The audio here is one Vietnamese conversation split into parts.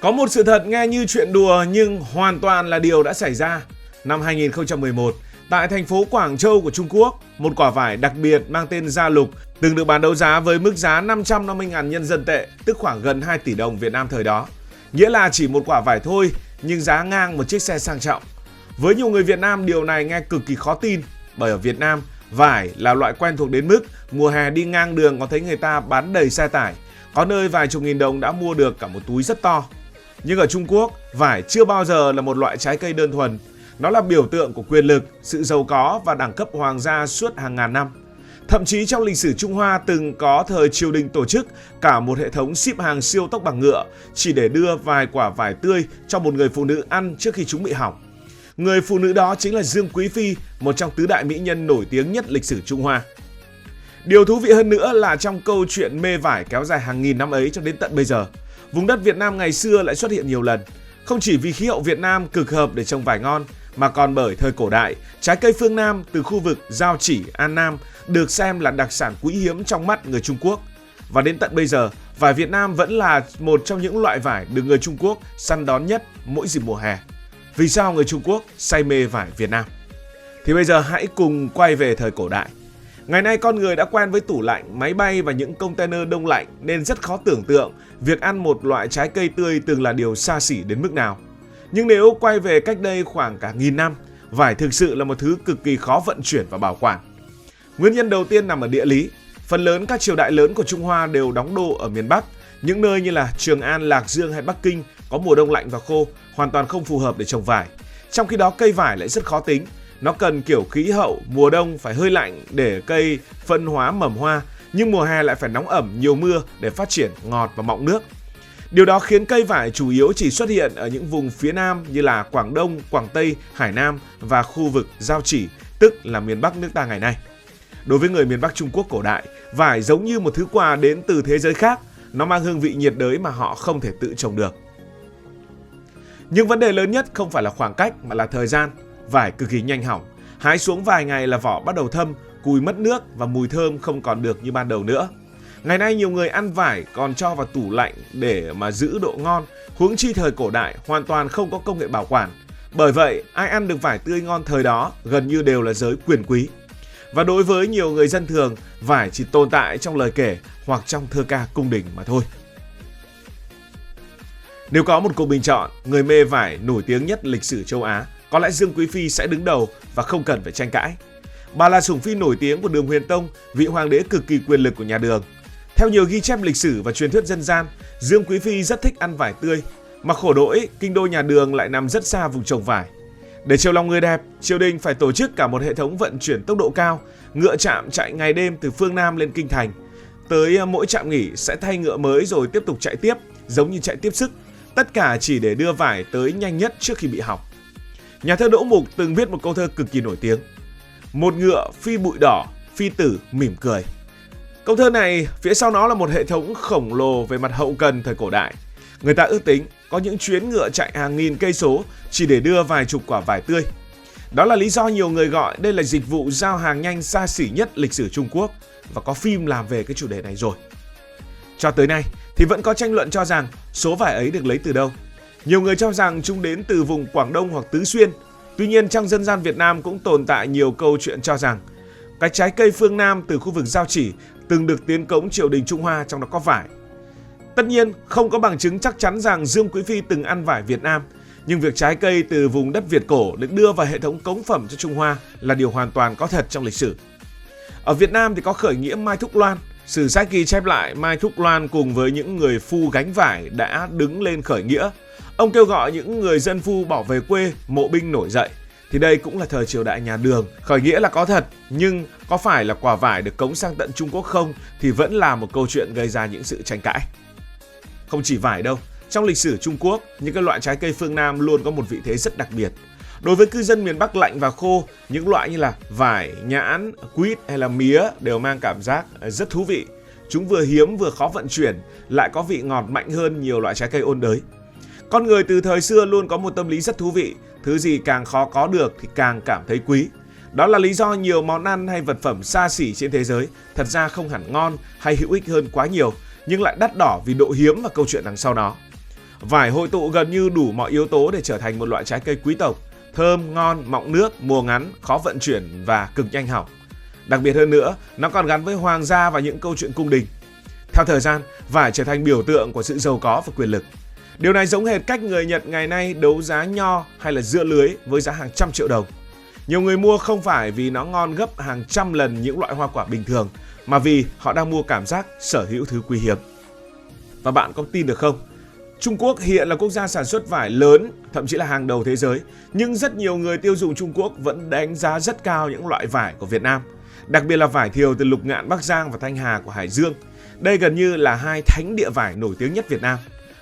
Có một sự thật nghe như chuyện đùa nhưng hoàn toàn là điều đã xảy ra. Năm 2011, tại thành phố Quảng Châu của Trung Quốc, một quả vải đặc biệt mang tên Gia Lục từng được bán đấu giá với mức giá 550.000 nhân dân tệ, tức khoảng gần 2 tỷ đồng Việt Nam thời đó. Nghĩa là chỉ một quả vải thôi nhưng giá ngang một chiếc xe sang trọng. Với nhiều người Việt Nam, điều này nghe cực kỳ khó tin, bởi ở Việt Nam, vải là loại quen thuộc đến mức mùa hè đi ngang đường có thấy người ta bán đầy xe tải, có nơi vài chục nghìn đồng đã mua được cả một túi rất to. Nhưng ở Trung Quốc, vải chưa bao giờ là một loại trái cây đơn thuần. Nó là biểu tượng của quyền lực, sự giàu có và đẳng cấp hoàng gia suốt hàng ngàn năm. Thậm chí trong lịch sử Trung Hoa từng có thời triều đình tổ chức cả một hệ thống ship hàng siêu tốc bằng ngựa chỉ để đưa vài quả vải tươi cho một người phụ nữ ăn trước khi chúng bị hỏng. Người phụ nữ đó chính là Dương Quý Phi, một trong tứ đại mỹ nhân nổi tiếng nhất lịch sử Trung Hoa. Điều thú vị hơn nữa là trong câu chuyện mê vải kéo dài hàng nghìn năm ấy cho đến tận bây giờ, vùng đất Việt Nam ngày xưa lại xuất hiện nhiều lần. Không chỉ vì khí hậu Việt Nam cực hợp để trồng vải ngon, mà còn bởi thời cổ đại, trái cây phương Nam từ khu vực Giao Chỉ, An Nam được xem là đặc sản quý hiếm trong mắt người Trung Quốc. Và đến tận bây giờ, vải Việt Nam vẫn là một trong những loại vải được người Trung Quốc săn đón nhất mỗi dịp mùa hè. Vì sao người Trung Quốc say mê vải Việt Nam? Thì bây giờ hãy cùng quay về thời cổ đại. Ngày nay con người đã quen với tủ lạnh, máy bay và những container đông lạnh nên rất khó tưởng tượng việc ăn một loại trái cây tươi từng là điều xa xỉ đến mức nào. Nhưng nếu quay về cách đây khoảng cả nghìn năm, vải thực sự là một thứ cực kỳ khó vận chuyển và bảo quản. Nguyên nhân đầu tiên nằm ở địa lý. Phần lớn các triều đại lớn của Trung Hoa đều đóng đô ở miền Bắc. Những nơi như là Trường An, Lạc Dương hay Bắc Kinh có mùa đông lạnh và khô, hoàn toàn không phù hợp để trồng vải. Trong khi đó cây vải lại rất khó tính. Nó cần kiểu khí hậu mùa đông phải hơi lạnh để cây phân hóa mầm hoa, nhưng mùa hè lại phải nóng ẩm, nhiều mưa để phát triển ngọt và mọng nước. Điều đó khiến cây vải chủ yếu chỉ xuất hiện ở những vùng phía Nam như là Quảng Đông, Quảng Tây, Hải Nam và khu vực Giao Chỉ, tức là miền Bắc nước ta ngày nay. Đối với người miền Bắc Trung Quốc cổ đại, vải giống như một thứ quà đến từ thế giới khác. Nó mang hương vị nhiệt đới mà họ không thể tự trồng được. Nhưng vấn đề lớn nhất không phải là khoảng cách mà là thời gian. Vải cực kỳ nhanh hỏng. Hái xuống vài ngày là vỏ bắt đầu thâm, cùi mất nước và mùi thơm không còn được như ban đầu nữa. Ngày nay nhiều người ăn vải còn cho vào tủ lạnh để mà giữ độ ngon, huống chi thời cổ đại hoàn toàn không có công nghệ bảo quản. Bởi vậy, ai ăn được vải tươi ngon thời đó gần như đều là giới quyền quý. Và đối với nhiều người dân thường, vải chỉ tồn tại trong lời kể hoặc trong thơ ca cung đình mà thôi. Nếu có một cuộc bình chọn, người mê vải nổi tiếng nhất lịch sử châu Á, có lẽ Dương Quý Phi sẽ đứng đầu và không cần phải tranh cãi. Bà là sủng phi nổi tiếng của Đường Huyền Tông, vị hoàng đế cực kỳ quyền lực của nhà Đường. Theo nhiều ghi chép lịch sử và truyền thuyết dân gian, Dương Quý Phi rất thích ăn vải tươi, mà khổ nỗi kinh đô nhà Đường lại nằm rất xa vùng trồng vải. Để chiều lòng người đẹp, triều đình phải tổ chức cả một hệ thống vận chuyển tốc độ cao, ngựa trạm chạy ngày đêm từ phương Nam lên kinh thành. Tới mỗi trạm nghỉ sẽ thay ngựa mới rồi tiếp tục chạy tiếp, giống như chạy tiếp sức. Tất cả chỉ để đưa vải tới nhanh nhất trước khi bị hỏng. Nhà thơ Đỗ Mục từng viết một câu thơ cực kỳ nổi tiếng: một ngựa phi bụi đỏ, phi tử mỉm cười. Câu thơ này phía sau nó là một hệ thống khổng lồ về mặt hậu cần thời cổ đại. Người ta ước tính có những chuyến ngựa chạy hàng nghìn cây số chỉ để đưa vài chục quả vải tươi. Đó là lý do nhiều người gọi đây là dịch vụ giao hàng nhanh xa xỉ nhất lịch sử Trung Quốc, và có phim làm về cái chủ đề này rồi. Cho tới nay thì vẫn có tranh luận cho rằng số vải ấy được lấy từ đâu. Nhiều người cho rằng chúng đến từ vùng Quảng Đông hoặc Tứ Xuyên. Tuy nhiên trong dân gian Việt Nam cũng tồn tại nhiều câu chuyện cho rằng cái trái cây phương Nam từ khu vực Giao Chỉ từng được tiến cống triều đình Trung Hoa, trong đó có vải. Tất nhiên không có bằng chứng chắc chắn rằng Dương Quý Phi từng ăn vải Việt Nam, nhưng việc trái cây từ vùng đất Việt cổ được đưa vào hệ thống cống phẩm cho Trung Hoa là điều hoàn toàn có thật trong lịch sử. Ở Việt Nam thì có khởi nghĩa Mai Thúc Loan. Sử sách ghi chép lại Mai Thúc Loan cùng với những người phu gánh vải đã đứng lên khởi nghĩa. Ông kêu gọi những người dân phu bỏ về quê, mộ binh nổi dậy. Thì đây cũng là thời triều đại nhà Đường. Khởi nghĩa là có thật, nhưng có phải là quả vải được cống sang tận Trung Quốc không thì vẫn là một câu chuyện gây ra những sự tranh cãi. Không chỉ vải đâu, trong lịch sử Trung Quốc, những cái loại trái cây phương Nam luôn có một vị thế rất đặc biệt. Đối với cư dân miền Bắc lạnh và khô, những loại như là vải, nhãn, quýt hay là mía đều mang cảm giác rất thú vị. Chúng vừa hiếm vừa khó vận chuyển, lại có vị ngọt mạnh hơn nhiều loại trái cây ôn đới. Con người từ thời xưa luôn có một tâm lý rất thú vị, thứ gì càng khó có được thì càng cảm thấy quý. Đó là lý do nhiều món ăn hay vật phẩm xa xỉ trên thế giới thật ra không hẳn ngon hay hữu ích hơn quá nhiều, nhưng lại đắt đỏ vì độ hiếm và câu chuyện đằng sau nó. Vải hội tụ gần như đủ mọi yếu tố để trở thành một loại trái cây quý tộc, thơm, ngon, mọng nước, mùa ngắn, khó vận chuyển và cực nhanh hỏng. Đặc biệt hơn nữa, nó còn gắn với hoàng gia và những câu chuyện cung đình. Theo thời gian, vải trở thành biểu tượng của sự giàu có và quyền lực. Điều này giống hệt cách người Nhật ngày nay đấu giá nho hay là dưa lưới với giá hàng trăm triệu đồng. Nhiều người mua không phải vì nó ngon gấp hàng trăm lần những loại hoa quả bình thường, mà vì họ đang mua cảm giác sở hữu thứ quý hiếm. Và bạn có tin được không? Trung Quốc hiện là quốc gia sản xuất vải lớn, thậm chí là hàng đầu thế giới, nhưng rất nhiều người tiêu dùng Trung Quốc vẫn đánh giá rất cao những loại vải của Việt Nam, đặc biệt là vải thiều từ Lục Ngạn Bắc Giang và Thanh Hà của Hải Dương. Đây gần như là hai thánh địa vải nổi tiếng nhất Việt Nam.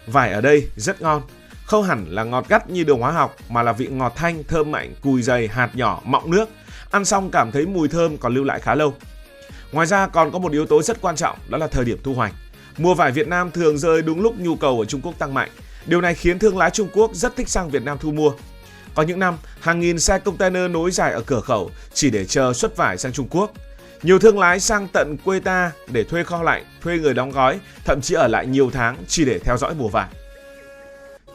Vải ở đây rất ngon, không hẳn là ngọt gắt như đường hóa học mà là vị ngọt thanh, thơm mạnh, cùi dày, hạt nhỏ, mọng nước. Ăn xong cảm thấy mùi thơm còn lưu lại khá lâu. Ngoài ra còn có một yếu tố rất quan trọng, đó là thời điểm thu hoạch. Mùa vải Việt Nam thường rơi đúng lúc nhu cầu ở Trung Quốc tăng mạnh. Điều này khiến thương lái Trung Quốc rất thích sang Việt Nam thu mua. Có những năm, hàng nghìn xe container nối dài ở cửa khẩu chỉ để chờ xuất vải sang Trung Quốc. Nhiều thương lái sang tận quê ta để thuê kho lạnh, thuê người đóng gói, thậm chí ở lại nhiều tháng chỉ để theo dõi mùa vải.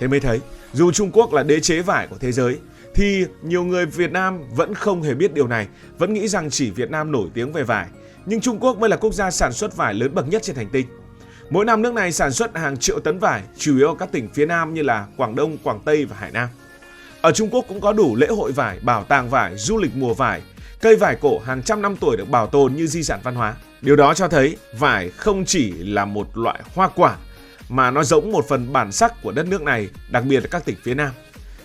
Thế mới thấy, dù Trung Quốc là đế chế vải của thế giới, thì nhiều người Việt Nam vẫn không hề biết điều này, vẫn nghĩ rằng chỉ Việt Nam nổi tiếng về vải. Nhưng Trung Quốc mới là quốc gia sản xuất vải lớn bậc nhất trên hành tinh. Mỗi năm nước này sản xuất hàng triệu tấn vải, chủ yếu ở các tỉnh phía Nam như là Quảng Đông, Quảng Tây và Hải Nam. Ở Trung Quốc cũng có đủ lễ hội vải, bảo tàng vải, du lịch mùa vải. Cây vải cổ hàng trăm năm tuổi được bảo tồn như di sản văn hóa. Điều đó cho thấy vải không chỉ là một loại hoa quả, mà nó giống một phần bản sắc của đất nước này, đặc biệt là các tỉnh phía Nam.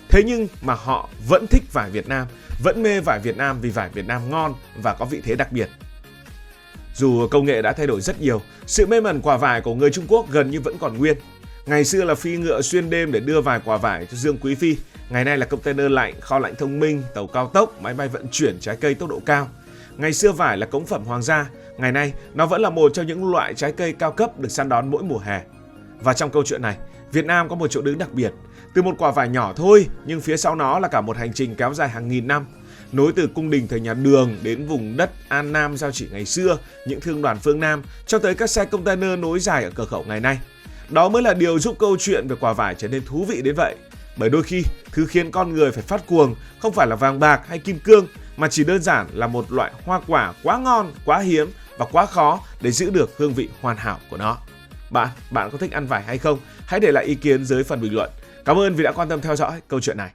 Thế nhưng mà họ vẫn thích vải Việt Nam, vẫn mê vải Việt Nam vì vải Việt Nam ngon và có vị thế đặc biệt. Dù công nghệ đã thay đổi rất nhiều, sự mê mẩn quả vải của người Trung Quốc gần như vẫn còn nguyên. Ngày xưa là phi ngựa xuyên đêm để đưa vài quả vải cho Dương Quý Phi. Ngày nay là container lạnh, kho lạnh thông minh, tàu cao tốc, máy bay vận chuyển trái cây tốc độ cao. Ngày xưa vải là cống phẩm hoàng gia, ngày nay nó vẫn là một trong những loại trái cây cao cấp được săn đón mỗi mùa hè. Và trong câu chuyện này, Việt Nam có một chỗ đứng đặc biệt. Từ một quả vải nhỏ thôi, nhưng phía sau nó là cả một hành trình kéo dài hàng nghìn năm. Nối từ cung đình thời nhà Đường đến vùng đất An Nam Giao Chỉ ngày xưa, những thương đoàn phương Nam, cho tới các xe container nối dài ở cửa khẩu ngày nay. Đó mới là điều giúp câu chuyện về quả vải trở nên thú vị đến vậy. Bởi đôi khi, thứ khiến con người phải phát cuồng không phải là vàng bạc hay kim cương, mà chỉ đơn giản là một loại hoa quả quá ngon, quá hiếm và quá khó để giữ được hương vị hoàn hảo của nó. Bạn có thích ăn vải hay không? Hãy để lại ý kiến dưới phần bình luận. Cảm ơn vì đã quan tâm theo dõi câu chuyện này.